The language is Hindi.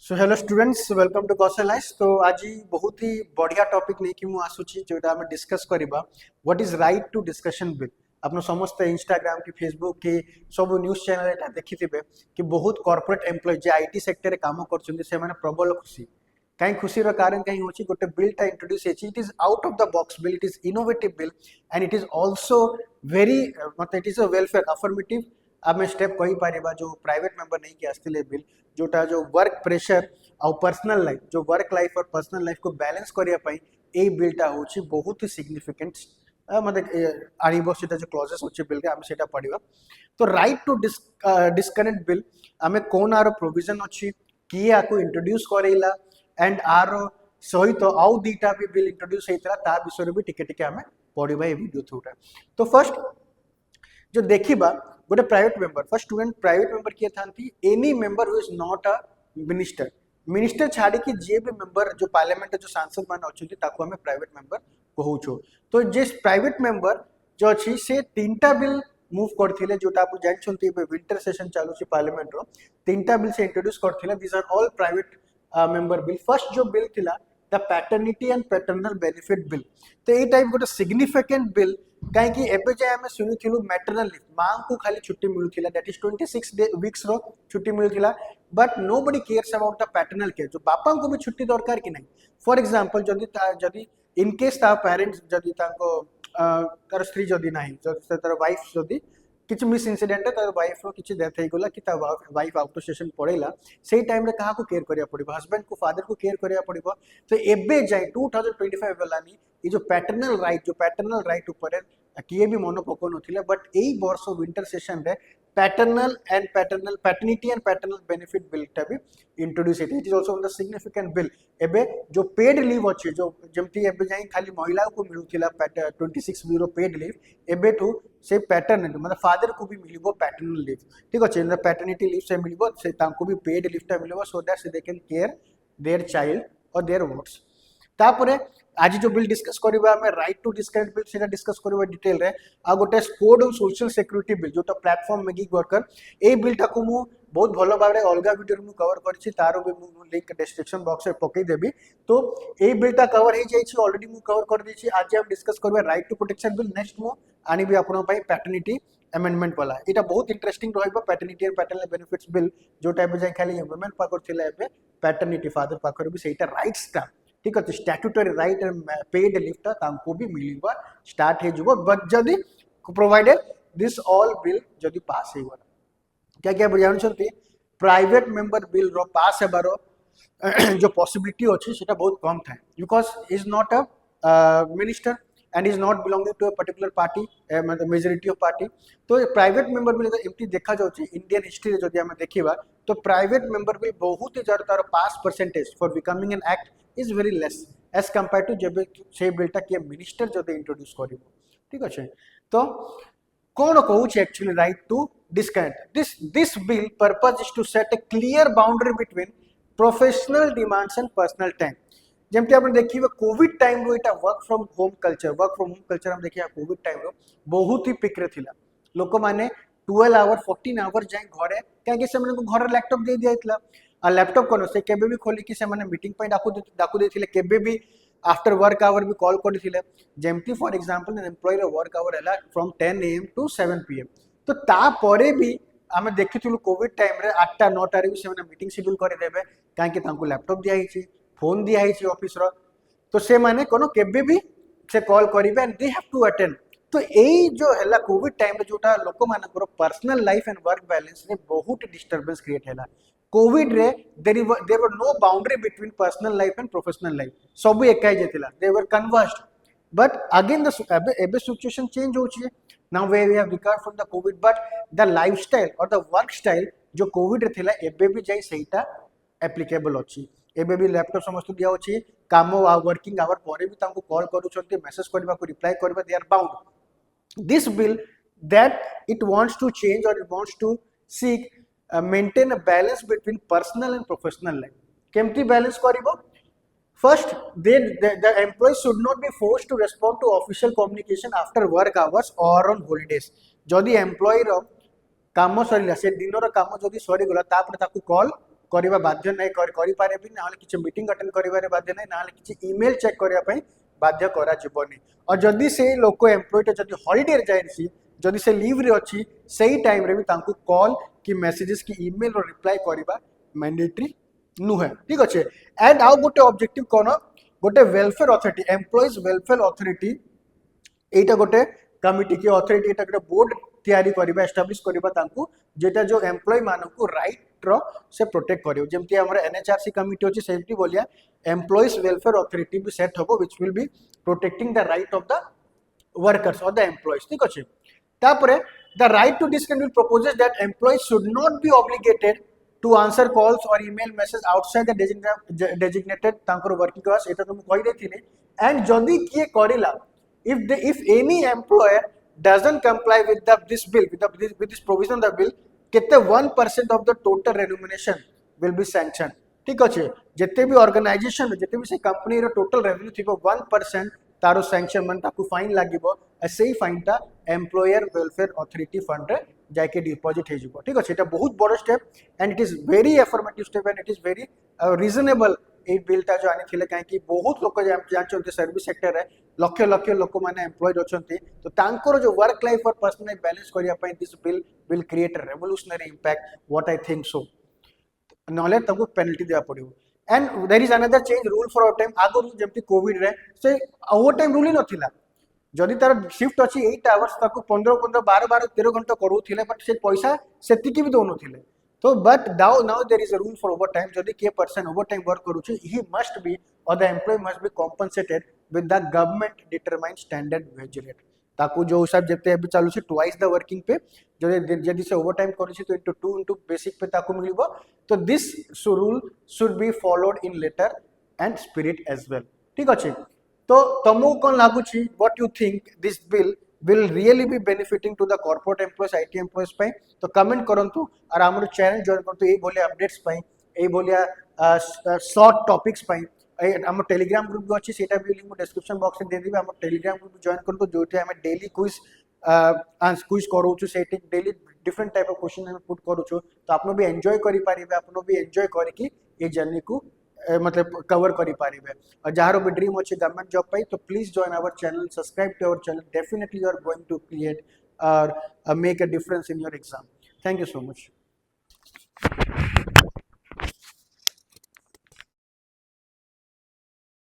So hello students welcome to Kaushalize. तो आज बहुत ही बढ़िया टॉपिक नहीं कि मु आसुची जोटा हम डिस्कस करबा what is right to discussion bill. आपन समस्त इंस्टाग्राम की फेसबुक की सब न्यूज़ चैनल एटा देखिथिबे कि बहुत कॉर्पोरेट एम्प्लॉय जे आईटी सेक्टर रे काम करछन्ती से माने प्रबल खुशी। काई खुशी रो कारण काई होची गोटे बिल टा इंट्रोड्यूस हेची। It is out of the box bill, it is innovative bill and it is also very मतलब it is a welfare affirmative. आम स्टेप कही पारिबा जो प्राइवेट मेंबर नहीं कि आस्तिले बिल जोटा जो वर्क प्रेशर और पर्सनल लाइफ जो वर्क लाइफ और पर्सनल लाइफ को बैलेंस करिया पई ए बिलटा होची बहुत ही सिग्निफिकेंट मतलब आनिबो सेटा जो क्लॉजेस होची बिल के आम सेटा पढ़िबा। तो राइट टू डिस्कनेक्ट बिल आमे कोन आरो प्रोविजन अछि किए आको इंट्रोड्यूस करेला एंड आरो सहित आउ दीटा भी बिल इंट्रोड्यूस हेतला ता विषय भी टिके टिके आमे पढ़िबा ए वीडियो थ्रूटा। तो फर्स्ट जो देखिबा गोटे private member first student private member किए थांती any member who is not a minister. Minister छाड़ी कि जे भी मेंबर जो पार्लियामेंट जो सांसद मान अच्छे ताको हमें प्राइवेट मेंबर कहूछु। तो जे प्राइवेट मेंबर जो अच्छी से तीनटा बिल मूव करथिले जोटा आप जानछंती विंटर सेशन चालू छी पार्लियामेंट रो तीनटा बिल से इंट्रोड्यूस करथिले। This are all private member bill. First जो बिल थिला the paternity and paternal benefit bill. तो ए टाइप गोटे सिग्निफिकेंट बिल कहीं एबे जाए आम शुणुलु मैटरनल लिव माँ को खाली छुट्टी मिलूला दैट इज 26 वीक्स रो छुट्टी मिलूला। But nobody cares about the paternal care जो बापा को भी छुट्टी दरकार कि नहीं। फॉर एग्जांपल जदि इन केस ता पेरेंट्स जदि ताको तार स्त्री जदि नहीं तार वाइफ जदि किछि मिस इंसिडेंट तार वाइफ रो किछि डेथ हे गला कि ता वाइफ आउट ऑफ स्टेशन पड़ेला सेही टाइम रे कहा को केयर करिया पड़िबो हस्बैंड को फादर को केयर करिया पड़िबो। तो एबे जाय 2025 गलानी ये जो पैटर्नल राइट ऊपर किए भी मन पको नथिले बट एई वर्ष विंटर सेशन रे paternity and paternal benefit bill टा भी introduce Haiti. It is also one the significant bill. एबे जो पेड लीव अछि जो जेमती एबे जाई खाली महिला को मिलुथिला 26 वीरो पेड लीव एबे टू से पैटर्न मतलब फादर को भी मिलिबो पैटर्नल लीव। ठीक अछि ना पैटर्निटी लीव से मिलिबो से तांको भी पेड लीव टा मिलिबो so that they can care their child और देयर वर्क्स। तापरे आज जो बिल डिस्कस करबा हमें राइट टू डिस्कनेक्ट बिल सेटा डिस्कस करबा डिटेल रे। आ गोटे code on social security bill जोटा प्लेटफॉर्म में गिग वर्कर ए बिल टाको मु बहुत भलो भाबरे अलगा वीडियो रे मु कवर करछि तारो भी मु लिंक डिस्क्रिप्शन बॉक्स रे पकई देबी। तो ए बिल टा कवर हे जाई छी ऑलरेडी मु कवर कर दी छी। आज हम डिस्कस करबा right to protection bill. Next मु आनी भी आपन पई पैटर्निटी अमेंडमेंट वाला एटा बहुत इंटरेस्टिंग रहइबा paternity and paternal benefits bill जो टाइप जाई खाली वुमेन पाकर थिला एबे पैटर्निटी फादर पाकर भी सेटा राइट्स टा ठीक है statutory right and paid leave तांको भी मिलवा स्टार्ट हे जुबो बट जदी प्रोवाइडेड दिस ऑल बिल जदी पास हे गला क्या क्या बुझाउन छथि प्राइवेट मेंबर बिल रो पास हेबारो जो पॉसिबिलिटी अछि सेटा बहुत कम था because is not a minister and is not belonging to a particular party मतलब मेजॉरिटी ऑफ पार्टी। तो प्राइवेट मेंबर बिल एमती देखा जाउछि इंडियन हिस्ट्री जदी हम देखिबा तो प्राइवेट मेंबर बिल बहुत ही ज्यादा तार पास percentage for becoming an act is very less as compared to जब से बिलटा किए मिनिस्टर जदे इंट्रोड्यूस करिवो। ठीक अछि तो कोन कहूछ actually right to disconnect this bill purpose is to set a clear boundary between professional demands and personal time। जेमते आपण देखिबे Covid time row Etah work from home culture हम देखिया कोविड टाइम रो बहुत ही पिक रे थिला लोक माने 12 आवर 14 आवर जाय घरे काहे से मन को घर लैपटॉप दे दियाइतला आ लैपटॉप कोन से केबे भी खोली कि से माने मीटिंग पय डाकू देथिले केबे भी आफ्टर वर्क आवर भी कॉल करथिले। जेमती फॉर एग्जांपल एन एम्प्लॉय रो वर्क आवर हला फ्रॉम 10 AM टू 7 PM। तो ता परे भी आमे देखिथिलु कोविड टाइम रे 8टा 9टा रे भी से माने मीटिंग शेड्यूल करे देबे काहे कि तांको लैपटॉप दिया हिची फोन दिया हिची ऑफिस रो। तो से माने कोनो केबे भी से कॉल करिवे and they have to attend. तो एई जो हला कोविड टाइम रे जोटा लोक मानकर personal life and work balance रे बहुत डिस्टरबेंस क्रिएट हला। कोविड रे there were no boundary between personal life and professional life सब एकाई जेतिला they were converged. But again the एबे सिचुएशन चेंज होची now we we have recover from the Covid but the lifestyle और द वर्क स्टाइल जो कोविड रे थिला एबे भी जाई सेटा एप्लीकेबल अछि। एबे भी लैपटॉप समस्त दिया अछि काम वर्किंग आवर परे भी तांको कॉल करूछंती मेसेज करबा को रिप्लाई करबा they are bound. This bill that it wants to change और it wants to seek maintain a balance between personal and professional life। केमती बैलेंस करिवो first the employee should not be forced to respond to official communication after work hours or on holidays। जदि एम्प्लॉय रो काम सरिला से दिन रो काम जदि सरी गला तापर ताकू कॉल करबा बाध्य नै करि पारे भी ना किछि मीटिंग अटेंड करिवारे बाध्य नै ना किछि ईमेल चेक करिया पई बाध्य करा जिवनी और जदि से लोक एम्प्लॉय जदि हॉलिडे रे जायछि जदि से लीव रे अछि सही टाइम रे भी तांको कॉल कि मेसेजेस की ईमेल रो रिप्लाई करिबा मैंडेटरी नुहे ठीक अच्छे एंड आउ गोटे ऑब्जेक्टिव कोन गोटे welfare authority employees welfare authority एटा गोटे कमिटी की अथॉरिटी एटा गोटे बोर्ड तैयारी करबा एस्टैब्लिश करबा तांको जेटा जो एम्प्लॉय मानकु राइट रो से प्रोटेक्ट करियो जेमति हमर एनएचआरसी कमिटी अछि सेफ्टी बोलिया एम्प्लॉइज वेलफेयर अथॉरिटी भी सेट होबो which will be protecting the right of the workers और द एम्प्लॉइज ठीक अच्छे तापरे the right to discontinue proposes that employees should not be obligated to answer calls or email messages outside the designated tankor working hours eta to mu koi deithile and jodi kiye korila if any employer doesn't comply with this bill with this provision of the bill kete 1% of the total remuneration will be sanctioned ठीक अच्छे जिते भी ऑर्गेनाइजेशन जिते भी से कंपनी रो टोटल रेवेन्यू थी 1% तारो सैंक्शन मन ताकू फाइन लागिबो सेही फाइनटा एम्प्लॉयर वेलफेयर अथॉरिटी फंड रे जाके डिपॉजिट हे जिवो ठीक अछि एटा बहुत बड़ step and it is very affirmative step and it is very reasonable ए बिलटा जो आनी थिले काहे कि बहुत लोक जानचोंते सर्विस सेक्टर रे लक्ष लक्ष लोक माने एम्प्लॉयड अछंती तो तांकर जो वर्क लाइफ और पर्सनल बैलेंस करिया पई this bill will create a revolutionary impact what I think so नॉले तको पेनल्टी देवा पड़िबो and there is another change rule for overtime आगो जेमति कोविड रे से ओवर टाइम रूल ही नथिला जदि तार शिफ्ट अछि 8 आवर्स ताको 15 15 12 12 13 घंटा करूथिले बट से पैसा सेतिकी भी दोनोथिले तो but now there is a rule for overtime जदि के पर्सन ओवर टाइम वर्क करूछि ही मस्ट बी और the employee must be compensated with the government determined standard wage rate ताकू जो हिसाब जते भी चालू छी ट्वाइस द वर्किंग पे जदि से ओवर टाइम करूछि तो इनटू 2 इनटू बेसिक पे ताकू मिलिबो तो this rule should be followed in letter and spirit as well ठीक अछि तो तुमको कौन लागू छी what you think this bill will really be benefiting to the corporate employees IT employees पे तो कमेंट करंतु और हमर चैनल जॉइन करंतु ए बोले अपडेट्स पे ए बोलिया शॉर्ट टॉपिक्स पे हम टेलीग्राम ग्रुप भी अच्छी सेटा भी लिंक डिस्क्रिप्शन बॉक्स में दे देबे हम टेलीग्राम ग्रुप जॉइन करंतु जोठी हम डेली क्विज क्विज करू छु सेटी daily different type of question हम पुट करू छु तो आपनो भी एंजॉय करि पारिबे आपनो भी एंजॉय करि कि ए जर्नी को मतलब कवर करी पारिबे और जहारो भी ड्रीम अच्छे गवर्नमेंट जॉब पाई तो please join our channel subscribe to our channel definitely you are going to create और make a difference in your exam thank you so much